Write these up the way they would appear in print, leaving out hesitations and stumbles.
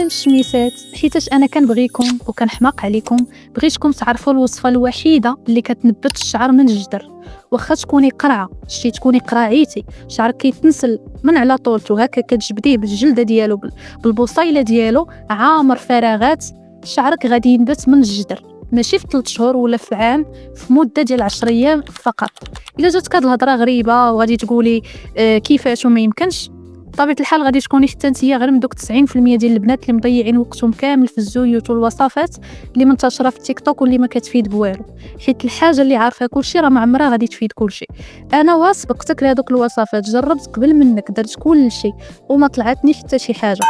سلام الشميسات، حيتاش انا كنبغيكم وكنحماق عليكم. بغيتكم تعرفوا الوصفه الوحيده اللي كتنبت الشعر من الجدر. واخا تكوني قرعه شتي تكوني قراعيتي شعرك كيتنسل من على طولته هكا كتجبديه بالجلده ديالو بالبصيله ديالو عامر فراغات، شعرك غادي ينبت من الجدر ماشي في 3 شهور ولا في عام، في مده ديال 10 ايام فقط. الا جاتك هاد الهضره غريبه وغادي تقولي كيفاش وما يمكنش، بطبيعه الحال غادي تكوني حتى نتيا غير من دوك 90% ديال البنات اللي مضيعين وقتهم كامل في الزيوت والوصفات اللي منتشره في التيك توك واللي ما كتفيد بوالو، حيت الحاجه اللي عارفه كلشي راه ما عمرها غادي تفيد كلشي. انا واسبقتك لهذوك الوصفات، جربت قبل منك، درت كلشي وما طلعتني حتى شي حاجه.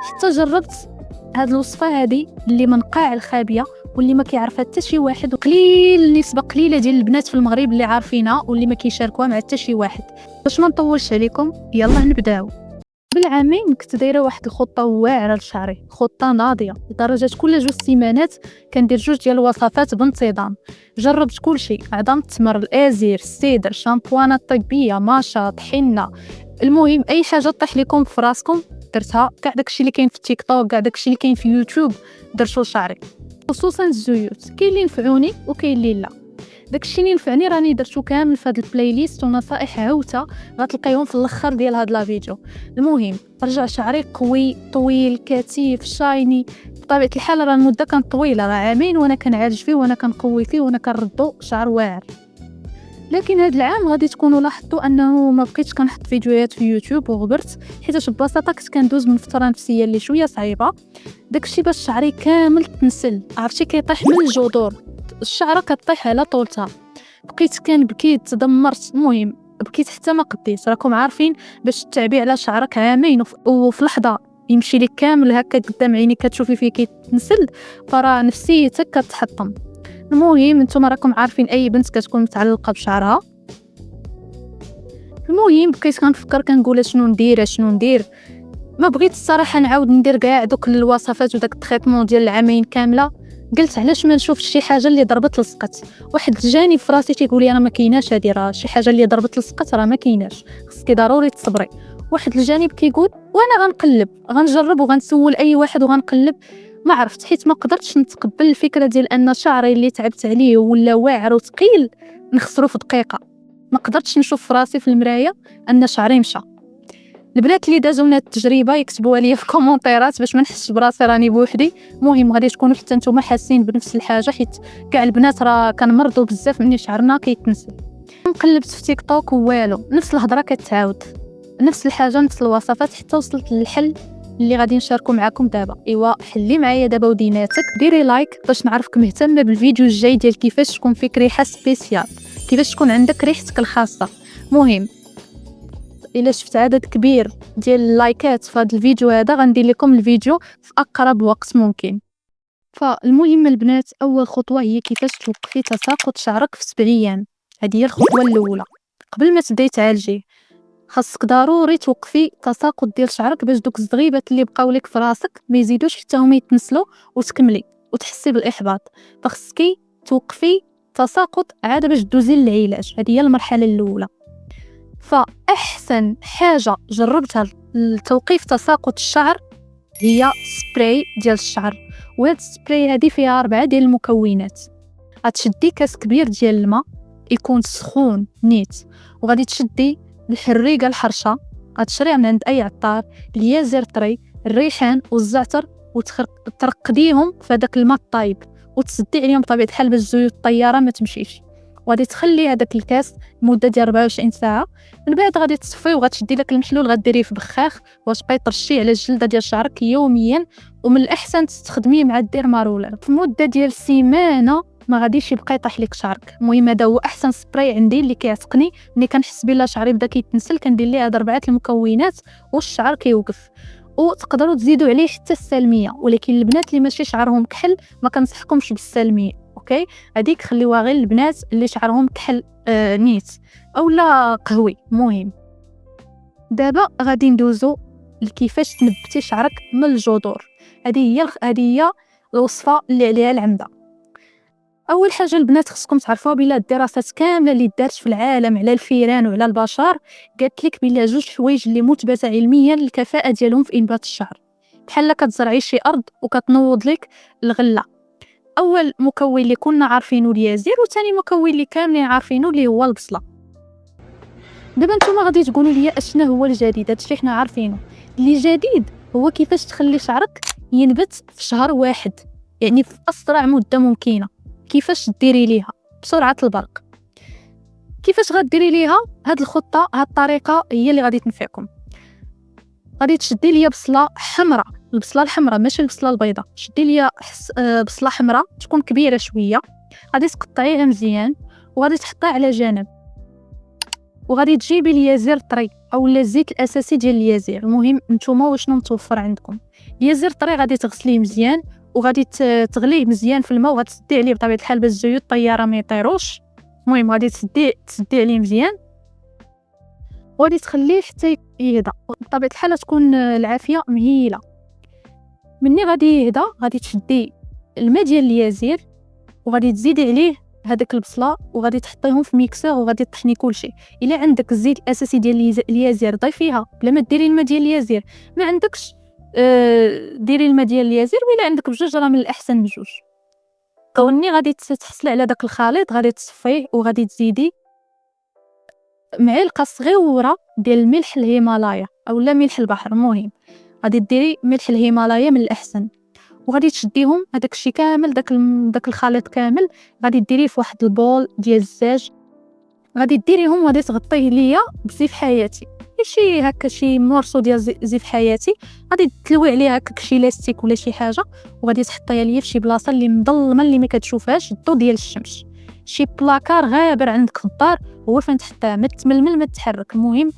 حتى جربت هاد الوصفه هذه اللي من قاع الخابيه واللي ما كيعرفها حتى شي واحد، وقليل نسبه قليله ديال البنات في المغرب اللي عارفينها واللي ما كيشاركوها مع حتى شي واحد. باش ما نطولش عليكم يلا نبداو. قبل عامين كنت دايره واحد الخطه واعره لشعري، خطه ناضيه لدرجه كل 2 سيمانات كندير 2 ديال الوصفات بانتظام. جربت كلشي، عظام التمر، الازير، السيدر، شامبوانات طبيه، ماشط، حنه، المهم اي حاجه طيح لكم في راسكم درتها. كاع داكشي اللي كاين في تيك توك، كاع داكشي اللي كاين في يوتيوب درتو لشعري، خصوصا الزيوت. كاين اللي ينفعوني وكاين اللي لا. داكشي اللي نفعني راني درتو كامل في هاد البلاي ليست، ونصائح عاوته غتلقايهم في الاخر ديال هاد لا فيديو. المهم رجع شعري قوي طويل كثيف شايني. بطبيعه الحال راه المده كانت طويله، راه عامين وانا كنعالج فيه وانا كنقوي فيه وانا كنردو شعر واعر. لكن هاد العام غادي تكونوا لاحظتوا انه ما بقيتش كنحط فيديوهات في يوتيوب وغبرت، حيت ببساطه كنت كندوز من فتره نفسيه اللي شويه صعيبه. داكشي باش شعري كامل تنسل، عرفتي كيطيح من الجذور، الشعره كطيح على طولتها. بقيت كنبكي تدمرت، المهم بكيت حتى ما قديت. راكم عارفين باش تعبي على شعرك عامين وفي لحظه يمشي لك كامل هكا قدام عينيك كتشوفي فيه كيتنسل، فراه نفسيتك كتحطم. المهم نتوما راكم عارفين اي بنت كتكون متعلقه بشعرها. المهم بقيت كنفكر كنقول شنو ندير. ما بغيت الصراحه نعاود ندير كاع دوك الوصفات وداك التريتمون ديال العامين كامله. قلت علاش ما نشوف شي حاجه اللي ضربت لصقت. واحد الجانب في راسي تيقول لي راه ما كايناش هادي، راه شي حاجه اللي ضربت لصقت راه ما كايناش، خصك ضروري تصبري. واحد الجانب كيقول وانا غنقلب غنجرب وغنسول اي واحد وغنقلب. ما عرفت، حيت ما قدرتش نتقبل الفكره ديال ان شعري اللي تعبت عليه ولا واعر وثقيل نخسرو في دقيقه. ما قدرتش نشوف في راسي في المرايه ان شعري مشى. البنات اللي دازوا من التجربه يكتبوها لي في الكومونتيرات باش ما نحسش براسي راني بوحدي. المهم غادي تكونوا حتى نتوما حاسين بنفس الحاجه، حيت كاع البنات راه كنمرضوا بزاف ملي شعرنا كيتنسل. قلبت في تيك توك والو نفس الهضره كتعاود، نفس الحاجه نفس الوصفات، حتى وصلت للحل اللي غادي نشاركو معكم دابا. ايوا حلي معايا دابا وديناتك، ديري لايك باش نعرفك مهتمه بالفيديو الجاي ديال كيفاش تكون فيك ريحه سبيسيال، كيفاش تكون عندك ريحتك الخاصه. مهم الا شفت عدد كبير ديال اللايكات في هذا الفيديو هذا غندير لكم الفيديو في اقرب وقت ممكن. فالمهم البنات، اول خطوه هي كيفاش توقفي تساقط شعرك في 7 ايام. هذه هي الخطوه الاولى. قبل ما تبداي تعالجي خاصك ضروري توقفي تساقط ديال شعرك باش دوك الزغيبات اللي بقاو لك في راسك ما يزيدوش حتى هما يتنسلوا وتكملي وتحسي بالاحباط. فخصكي توقفي تساقط عاد باش دوزي للعلاج. هذه هي المرحله الاولى. فاحسن حاجه جربتها لتوقيف تساقط الشعر هي سبراي ديال الشعر. وهاد السبراي هذه فيها 4 ديال المكونات. غتشدي كاس كبير ديال الماء يكون سخون نيت، وغادي تشدي الحريقه الحرشه، غتشريها من عند اي عطار، اليازر طري، الريحان والزعتر، وترقديهم في هذاك الماء الطايب وتسدي عليهم بطبيعه الحال باش الزيوت الطياره ما تمشيش. وغادي تخلي هذاك الكاس لمده ديال 24 ساعه. من بعد غادي تصفي وغتشدي لك المحلول غديريه في بخاخ وتبقاي ترشيه على الجلده ديال شعرك يوميا. ومن الاحسن تستخدميه مع الديرمارولر في مده ديال سيمانه ما غاديش يبقى يطيح لك شعرك. المهم هذا هو احسن سبراي عندي اللي كيعتقني ملي كنحس بلا شعري بدا كيتنسل، كندير ليه هاد 4 المكونات والشعر كيوقف. وتقدروا تزيدوا عليه حتى السلميه، ولكن البنات اللي ماشي شعرهم كحل ما كنصحكمش بالسلميه. اوكي، هذيك خليوها غير البنات اللي شعرهم كحل نيت اولا قهوي. مهم دابا غادي ندوزو لكيفاش تنبتي شعرك من الجذور. هذه هي الوصفه اللي عليها العمده. اول حاجه البنات خصكم تعرفوها بلا الدراسات كامله اللي دارت في العالم على الفيران وعلى البشر قالت لك بلا 2 حوايج اللي مثبته علميا الكفاءه ديالهم في انبات الشعر. بحال كتزرعي شي ارض وكتنوض لك الغله. اول مكون اللي كنا عارفينه اليازير، وثاني مكون اللي كاملين عارفينه اللي هو البصله. دابا نتوما غادي تقولوا لي اشنا هو الجديد؟ هادشي حنا عارفينه. اللي جديد هو كيفاش تخلي شعرك ينبت في شهر واحد، يعني في اسرع مده ممكنه. كيفاش ديري ليها بسرعه البرق؟ كيفاش غديري ليها هاد الخطه؟ هاد الطريقه هي اللي غادي تنفعكم. غادي تشدي ليا بصله حمراء، البصله الحمراء ماشي البصله البيضاء. شدي ليا بصله حمراء تكون كبيره شويه، غادي تقطعيها مزيان وغادي تحطيها على جنب. وغادي تجيبي اليازير طري او الزيت الاساسي ديال اليازير. المهم نتوما واشنو متوفر عندكم. اليازير طري غادي تغسليه مزيان وغادي تغليه مزيان في الماء، وغتسدي عليه بطبيعه الحال باش الزيوت الطياره ما يطيروش. المهم غادي تسدي عليه مزيان وغادي تخليه حتى يهدى. بطبيعه الحال تكون العافيه مهيله. مني غادي يهدى غادي تشدي الماء ديال اليازير وغادي تزيدي عليه هذاك البصله وغادي تحطيهم في ميكسور وغادي تطحني كلشي. الا عندك الزيت الاساسي ديال اليازير ضيفيها بلا ما ديري الماء ديال اليازير. ما عندكش ديري الماء ديال اليازير، ولا عندك بجوج راه من الاحسن من بجوج. كوني غادي تحصلي على داك الخليط غادي تصفيه وغادي تزيدي معلقه صغيره ديال الملح الهيمالايا اولا ملح البحر. المهم غادي ديري ملح الهيمالايا من الاحسن، وغادي تشديهم هذاك الشيء كامل، داك الخليط كامل غادي ديريه في واحد البول ديال الزاج. غادي ديريهم وغادي تغطيه ليا بزيف حياتي، شي هكا شي مورسو ديال زيف حياتي. غادي تلوي عليه هكاك شي لاستيك ولا شي حاجه وغادي تحطيها ليا في شي بلاصه اللي مظلمه اللي ما كتشوفهاش الضو ديال الشمس. شي بلاكار غابر عندك في الدار هو فين تحطها، ما تململ ما تحرك. المهم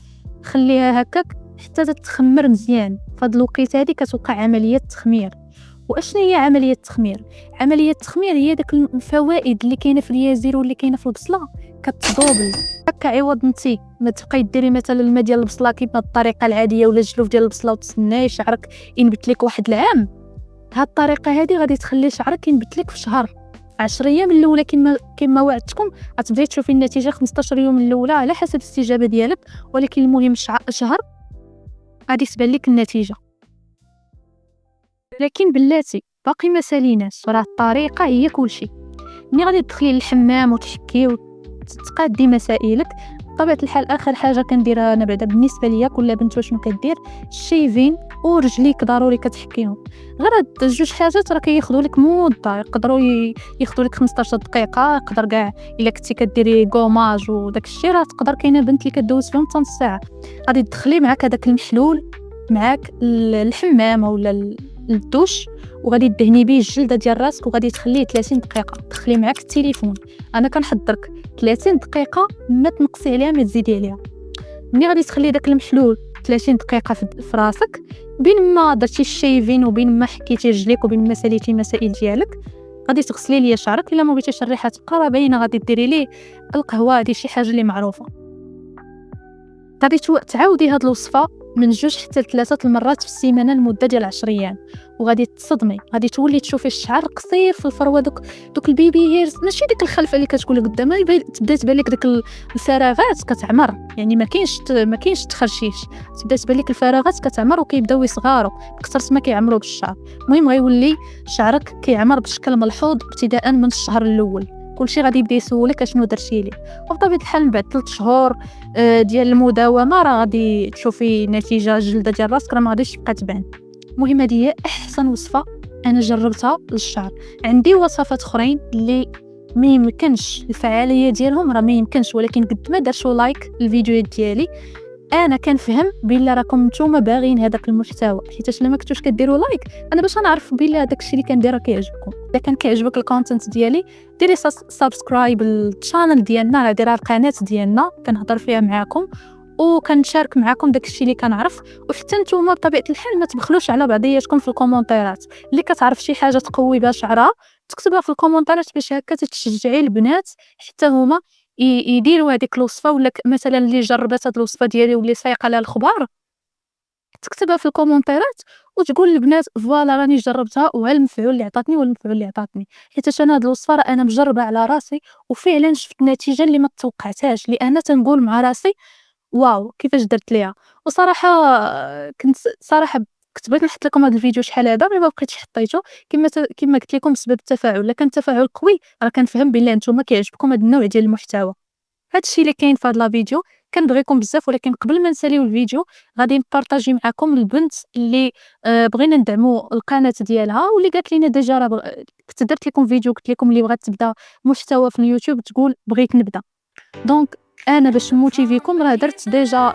خليها هكاك حتى تتخمر مزيان. فهاد الوقيته هادي كتوقع عمليه تخمير. واشنا هي عمليه التخمير؟ عمليه التخمير هي داك الفوائد اللي كاينه في اليازير واللي كاينه في البصله كتدوبل. هكا عوض نتي ما تبقاي ديري مثلا الماء ديال البصله كيما الطريقه العاديه ولا الجلوف ديال البصله وتسناي شعرك ينبت لك واحد العام. هاد الطريقه هذه غادي تخلي شعرك ينبت لك في شهر 10 ايام الاولى. كما وعدتكم غتبداي تشوفي النتيجه 15 يوم الاولى على حسب الاستجابه ديالك، ولكن المهم شهر غادي تبان لك النتيجه. لكن بلاتي باقي ما ساليناش، راه الطريقه هي كلشي. ملي غادي تدخلي للحمام وتحكي وتقادي مسائلك بطبيعه الحال اخر حاجه كنديرها انا بعدا بالنسبه ليا كل بنت شنو كدير، الشيفين ورجليك ضروري كتحكيهم. غير هاد جوج حاجات راه كياخذوا لك مده، يقدروا ياخذوا لك 15 دقيقه. يقدر كاع الا كنتي كديري غوماج وداك الشيء راه تقدر كاينه بنت اللي كدوز فيهم حتى نص ساعه. غادي تدخلي معاك هذاك المحلول معاك الحمام ولا الدوش وغادي دهني بيه الجلده ديال راسك وغادي تخليه 30 دقيقه. تخلي معاك التليفون، انا كنحضرك 30 دقيقه ما تنقصي عليها ما تزيدي عليها. ملي غادي تخلي داك المحلول 30 دقيقه في راسك بين ما درتي الشيفين وبين ما حكيتي رجليك وبين ما ساليتي المسائل ديالك، غادي تغسلي ليا شعرك. الا ما بغيتيش الريحه تبقى راه باينه غادي ديري ليه القهوه. هذه شي حاجه اللي معروفه. غادي تعاودي هاد الوصفه من 2 حتى 3 المرات في السيمانه لمده ديال 10 ايام وغادي تصدمي. غادي تولي تشوفي الشعر قصير في الفروه، دوك البيبي هيرز، ماشي ديك الخلفه اللي كتقول قدامها تبدا تبان لك ديك الفراغات كتعمر، يعني ما كاينش تخرشيش، تبدا تبان لك الفراغات كتعمر وكيبداو يصغاروا بكثرة ما كيعمروا بالشعر. المهم غيولي شعرك كيعمر بشكل ملحوظ ابتداء من الشهر الاول. كلشي غادي يبدا يسولك اشنو درتي ليه، وبطبيعه الحال من بعد 3 شهور ديال المداومه راه غادي تشوفي نتيجه. الجلده ديال راسك راه ما غاديش تبقى تبان. المهم هذه هي احسن وصفه انا جربتها للشعر. عندي وصفات اخرين اللي ما يمكنش الفعاليه ديالهم راه ما يمكنش، ولكن قد ما درتوا لايك الفيديوهات ديالي انا كنفهم بلا راكم نتوما باغيين هذاك المحتوى. حيت الا ما كنتوش كديروا لايك انا باش نعرف بلا داك الشيء اللي كندير كيعجبكم. اذا كان كيعجبك الكونتنت ديالي ديري سبسكرايب للشانل ديالنا، راه دايره القناه ديالنا كنهضر فيها معاكم وكنشارك معاكم داك الشيء اللي كنعرف. وحتى نتوما بطبيعه الحال ما تبخلوش على بعضياتكم في الكومونتيرات. اللي كتعرف شي حاجه تقوي بها شعرها تكتبها في الكومونتيرات باش هكا تشجعي البنات حتى هما يديروا هذيك الوصفه. ولا مثلا اللي جربت هذه الوصفه ديالي واللي سايقه لها الخبار تكتبها في الكومونتيرات وتقول للبنات فوالا راني جربتها وهالمفعول اللي عطاتني والمفعول اللي عطاتني. حيت انا هذه الوصفه راه انا مجربه على راسي وفعلا شفت نتيجه اللي ما توقعتهاش، لان تنقول مع راسي واو كيفاش درت ليها. وصراحه كنت صراحه كنت بغيت نحط لكم هذا الفيديو شحال هذا مي ما بقيتش حطيته كما قلت لكم بسبب التفاعل. الا كان التفاعل قوي راه كنفهم بلي نتوما كيعجبكم هذا النوع ديال المحتوى. هذا الشيء اللي كاين في هذا الفيديو. كنبغيكم بزاف، ولكن قبل ما نساليو الفيديو غادي نبارطاجي معكم البنت اللي بغينا ندعموا القناه ديالها واللي قالت لينا ديجا راه كنت درت لكم فيديو قلت لكم اللي بغات تبدا محتوى في اليوتيوب تقول بغيت نبدا. دونك انا باش نموتيفيكم راه درت ديجا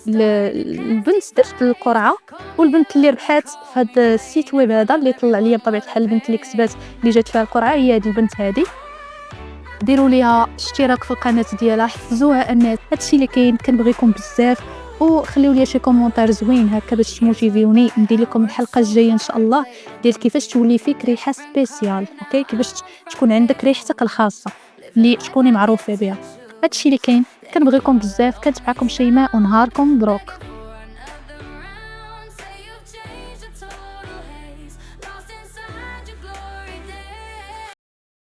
البنت درت القرعه، والبنت اللي ربحات في هذا السيت ويب هذا اللي طلع ليا بطبيعه الحال البنت اللي كسبات اللي جات فيها القرعه هي هذه البنت هذه. ديروا ليها اشتراك في القناه ديالها، حفزوها ان هادشي اللي كاين. كنبغيكم بزاف، وخليو لي شي كومونتير زوين هكا باش تموتيفيوني ندير لكم الحلقه الجايه ان شاء الله ديال كيفاش تولي فيك ريحه سبيسيال. اوكي، كيفاش تكون عندك ريحتك الخاصه اللي تكوني معروفه بها. هادشي اللي كاين. كنبغيكم بزاف، كانت معكم شيماء ونهاركم مبروك.